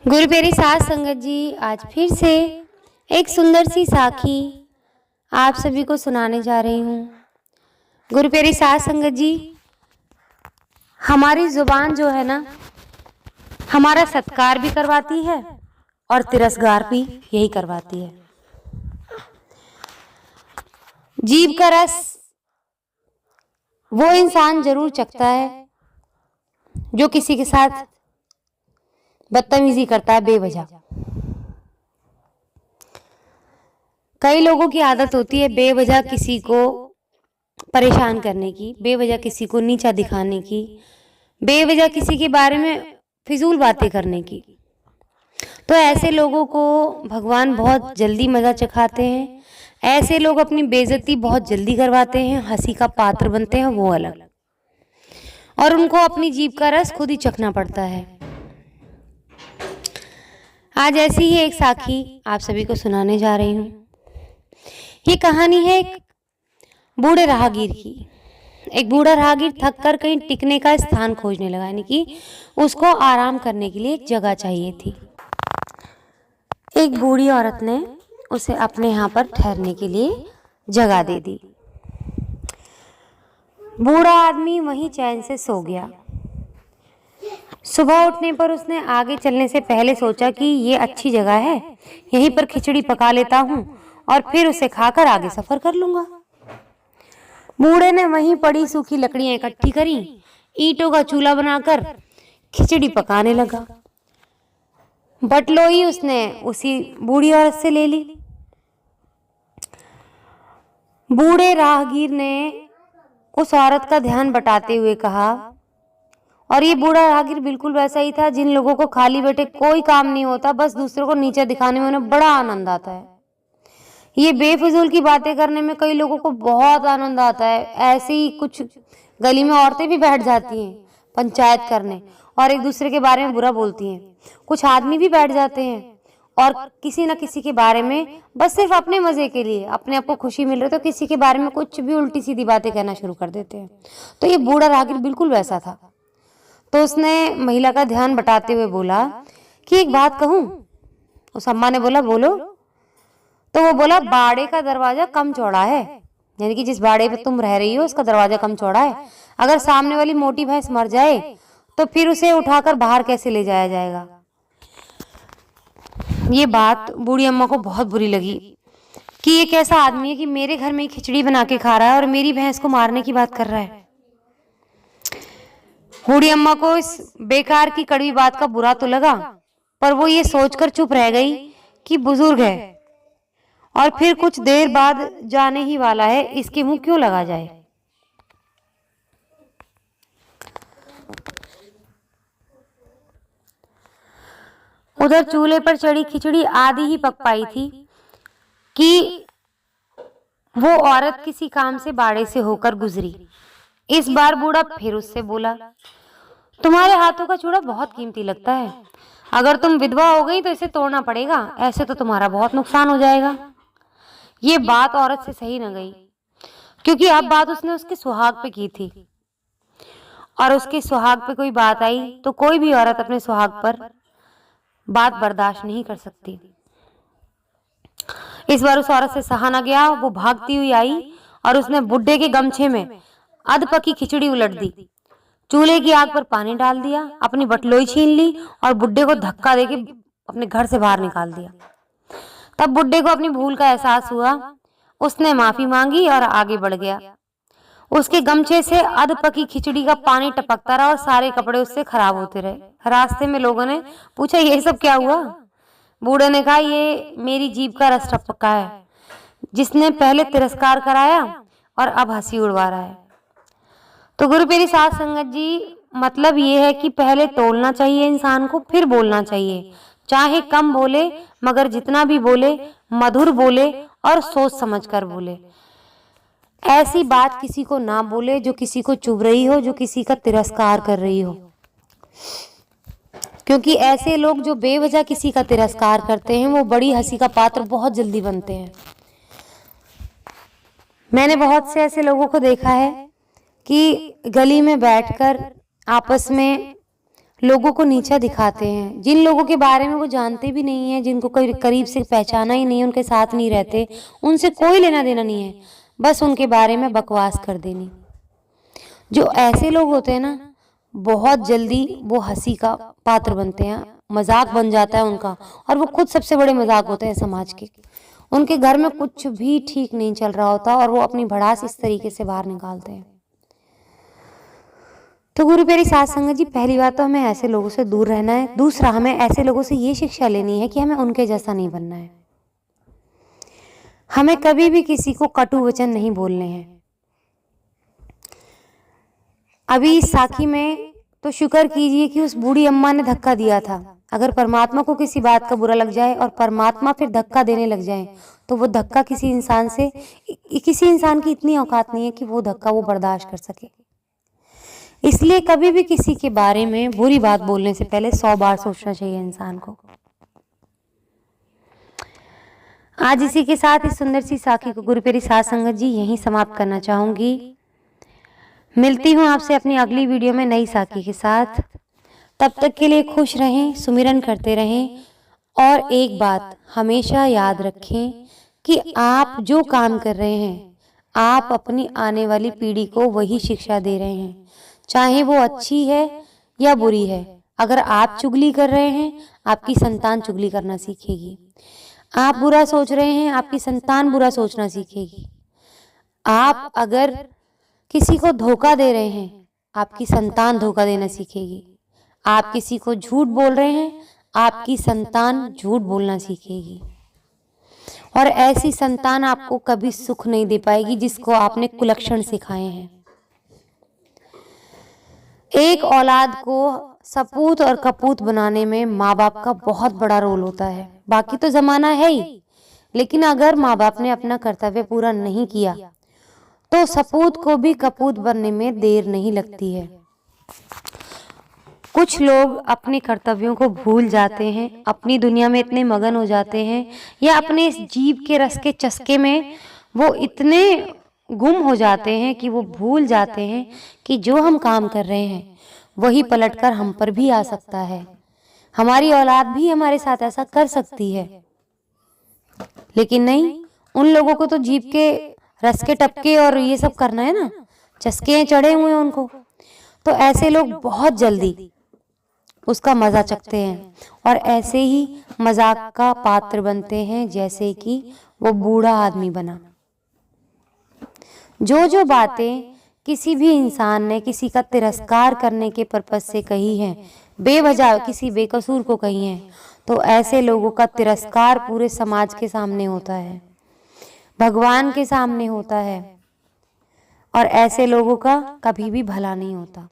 गुरु प्यारी साध संगत जी, आज फिर से एक सुंदर सी साखी आप सभी को सुनाने जा रही हूँ। गुरु प्यारी साध संगत जी, हमारी जुबान जो है ना, हमारा सत्कार भी करवाती है और तिरस्कार भी यही करवाती है। जीभ का रस वो इंसान जरूर चखता है जो किसी के साथ बदतमीजी करता है बेवजह। कई लोगों की आदत होती है बेवजह किसी को परेशान करने की, बेवजह किसी को नीचा दिखाने की, बेवजह किसी के बारे में फिजूल बातें करने की। तो ऐसे लोगों को भगवान बहुत जल्दी मजा चखाते हैं। ऐसे लोग अपनी बेइज्जती बहुत जल्दी करवाते हैं, हंसी का पात्र बनते हैं, वो अलग। और उनको अपनी जीभ का रस खुद ही चखना पड़ता है। आज ऐसी ही एक साखी आप सभी को सुनाने जा रही हूँ। ये कहानी है एक बूढ़े राहगीर की। एक बूढ़ा राहगीर थक कर कहीं टिकने का स्थान खोजने लगा, यानी कि उसको आराम करने के लिए एक जगह चाहिए थी। एक बूढ़ी औरत ने उसे अपने यहाँ पर ठहरने के लिए जगह दे दी। बूढ़ा आदमी वहीं चैन से सो गया। सुबह उठने पर उसने आगे चलने से पहले सोचा कि ये अच्छी जगह है, यहीं पर खिचड़ी पका लेता हूँ और फिर उसे खाकर आगे सफर कर लूंगा। बूढ़े ने वहीं पड़ी सूखी लकड़ियां इकट्ठी करी, ईंटों का चूल्हा बनाकर खिचड़ी पकाने लगा। बटलोई उसने उसी बूढ़ी औरत से ले ली। बूढ़े राहगीर ने उस औरत का ध्यान बटाते हुए कहा, और ये बूढ़ा राहगीर बिल्कुल वैसा ही था जिन लोगों को खाली बैठे कोई काम नहीं होता, बस दूसरों को नीचे दिखाने में उन्हें बड़ा आनंद आता है। ये बेफिजूल की बातें करने में कई लोगों को बहुत आनंद आता है। ऐसे ही कुछ गली में औरतें भी बैठ जाती हैं पंचायत करने और एक दूसरे के बारे में बुरा बोलती हैं। कुछ आदमी भी बैठ जाते हैं और किसी न किसी के बारे में बस सिर्फ अपने मजे के लिए, अपने आप को खुशी मिल रही तो किसी के बारे में कुछ भी उल्टी सीधी बातें कहना शुरू कर देते हैं। तो ये बूढ़ा राहगीर बिल्कुल वैसा था। तो उसने महिला का ध्यान बटाते हुए बोला कि एक बात कहूं। उस अम्मा ने बोला, बोलो। तो वो बोला, बाड़े का दरवाजा कम चौड़ा है, यानी कि जिस बाड़े पे तुम रह रही हो उसका दरवाजा कम चौड़ा है। अगर सामने वाली मोटी भैंस मर जाए तो फिर उसे उठाकर बाहर कैसे ले जाया जाएगा। ये बात बूढ़ी अम्मा को बहुत बुरी लगी कि ये कैसा आदमी है कि मेरे घर में खिचड़ी बना के खा रहा है और मेरी भैंस को मारने की बात कर रहा है। बूढ़ी अम्मा को इस बेकार की कड़वी बात का बुरा तो लगा, पर वो ये सोचकर चुप रह गई कि बुजुर्ग है और फिर कुछ देर बाद जाने ही वाला है, इसके मुंह क्यों लगा जाए। उधर चूल्हे पर चढ़ी खिचड़ी आधी ही पक पाई थी कि वो औरत किसी काम से बाड़े से होकर गुजरी। इस बार बूढ़ा फिर उससे बोला, तुम्हारे हाथों का चूड़ा बहुत कीमती लगता है, अगर तुम विधवा हो गई तो इसे तोड़ना पड़ेगा, ऐसे तो तुम्हारा बहुत नुकसान हो जाएगा। ये बात औरत से सही न गई, क्योंकि अब बात उसने उसके सुहाग पे की थी और उसके सुहाग पे कोई बात आई तो कोई भी औरत अपने सुहाग पर बात बर्दाश्त नहीं कर सकती। इस बार उस औरत से सहा न गया। वो भागती हुई आई और उसने बुड्ढे के गमछे में अध पकी खिचड़ी उलट दी, चूल्हे की आग पर पानी डाल दिया, अपनी बटलोई छीन ली और बुड्ढे को धक्का देके अपने घर से बाहर निकाल दिया। तब बुड्ढे को अपनी भूल का एहसास हुआ। उसने माफी मांगी और आगे बढ़ गया। उसके गमछे से अध पकी खिचड़ी का पानी टपकता रहा और सारे कपड़े उससे खराब होते रहे। रास्ते में लोगों ने पूछा, ये सब क्या हुआ। बूढ़े ने कहा, ये मेरी जीभ का रस टपका है, जिसने पहले तिरस्कार कराया और अब हंसी उड़वा रहा है। तो गुरु प्यारी साध संगत जी, मतलब ये है कि पहले तोलना चाहिए इंसान को, फिर बोलना चाहिए। चाहे कम बोले, मगर जितना भी बोले मधुर बोले और सोच समझ कर बोले। ऐसी बात किसी को ना बोले जो किसी को चुभ रही हो, जो किसी का तिरस्कार कर रही हो, क्योंकि ऐसे लोग जो बेवजह किसी का तिरस्कार करते हैं वो बड़ी हंसी का पात्र बहुत जल्दी बनते हैं। मैंने बहुत से ऐसे लोगों को देखा है कि गली में बैठकर आपस में लोगों को नीचा दिखाते हैं। जिन लोगों के बारे में वो जानते भी नहीं है, जिनको कोई करीब से पहचाना ही नहीं है, उनके साथ नहीं रहते, उनसे कोई लेना देना नहीं है, बस उनके बारे में बकवास कर देनी। जो ऐसे लोग होते हैं ना, बहुत जल्दी वो हंसी का पात्र बनते हैं, मजाक बन जाता है उनका, और वो खुद सबसे बड़े मजाक होते हैं समाज के। उनके घर में कुछ भी ठीक नहीं चल रहा होता और वो अपनी भड़ास इस तरीके से बाहर निकालते हैं। तो गुरु प्यारी साध संगत जी, पहली बात तो हमें ऐसे लोगों से दूर रहना है। दूसरा, हमें ऐसे लोगों से ये शिक्षा लेनी है कि हमें उनके जैसा नहीं बनना है। हमें कभी भी किसी को कटु वचन नहीं बोलने हैं। अभी इस साखी में तो शुक्र कीजिए कि उस बूढ़ी अम्मा ने धक्का दिया था। अगर परमात्मा को किसी बात का बुरा लग जाए और परमात्मा फिर धक्का देने लग जाए, तो वो धक्का किसी इंसान की इतनी औकात नहीं है कि वो धक्का वो बर्दाश्त कर सके। इसलिए कभी भी किसी के बारे में बुरी बात बोलने से पहले 100 बार सोचना चाहिए इंसान को। आज इसी के साथ इस सुंदर सी साखी को गुरु प्यारी साध संगत जी यहीं समाप्त करना चाहूंगी। मिलती हूँ आपसे अपनी अगली वीडियो में नई साखी के साथ। तब तक के लिए खुश रहें, सुमिरन करते रहें, और एक बात हमेशा याद रखें कि आप जो काम कर रहे हैं, आप अपनी आने वाली पीढ़ी को वही शिक्षा दे रहे हैं, चाहे वो अच्छी है या बुरी है। अगर आप चुगली कर रहे हैं, आपकी संतान चुगली करना सीखेगी। आप बुरा सोच रहे हैं, आपकी संतान बुरा सोचना सीखेगी। आप अगर किसी को धोखा दे रहे हैं, आपकी संतान धोखा देना सीखेगी। आप किसी को झूठ बोल रहे हैं, आपकी संतान झूठ बोलना सीखेगी। और ऐसी संतान आपको कभी सुख नहीं दे पाएगी जिसको आपने कुलक्षण सिखाए हैं। एक औलाद को सपूत और कपूत बनाने में माँ बाप का बहुत बड़ा रोल होता है। बाकी तो जमाना है ही, लेकिन अगर माँ बाप ने अपना कर्तव्य पूरा नहीं किया तो सपूत को भी कपूत बनने में देर नहीं लगती है। कुछ लोग अपने कर्तव्यों को भूल जाते हैं, अपनी दुनिया में इतने मगन हो जाते हैं, या अपने इस जीव के रस के चस्के में वो इतने गुम हो जाते हैं कि वो भूल जाते हैं कि जो हम काम कर रहे हैं वही पलटकर हम पर भी आ सकता है। हमारी औलाद भी हमारे साथ ऐसा कर सकती है। लेकिन नहीं, उन लोगों को तो जीव के रस के टपके और ये सब करना है ना, चस्के चढ़े हुए हैं उनको। तो ऐसे लोग बहुत जल्दी उसका मजा चखते हैं और ऐसे ही मजाक का पात्र बनते हैं, जैसे कि वो बूढ़ा आदमी बना। जो बातें किसी भी इंसान ने किसी का तिरस्कार करने के पर्पस से कही हैं, बेवजह किसी बेकसूर को कही हैं, तो ऐसे लोगों का तिरस्कार पूरे समाज के सामने होता है, भगवान के सामने होता है, और ऐसे लोगों का कभी भी भला नहीं होता।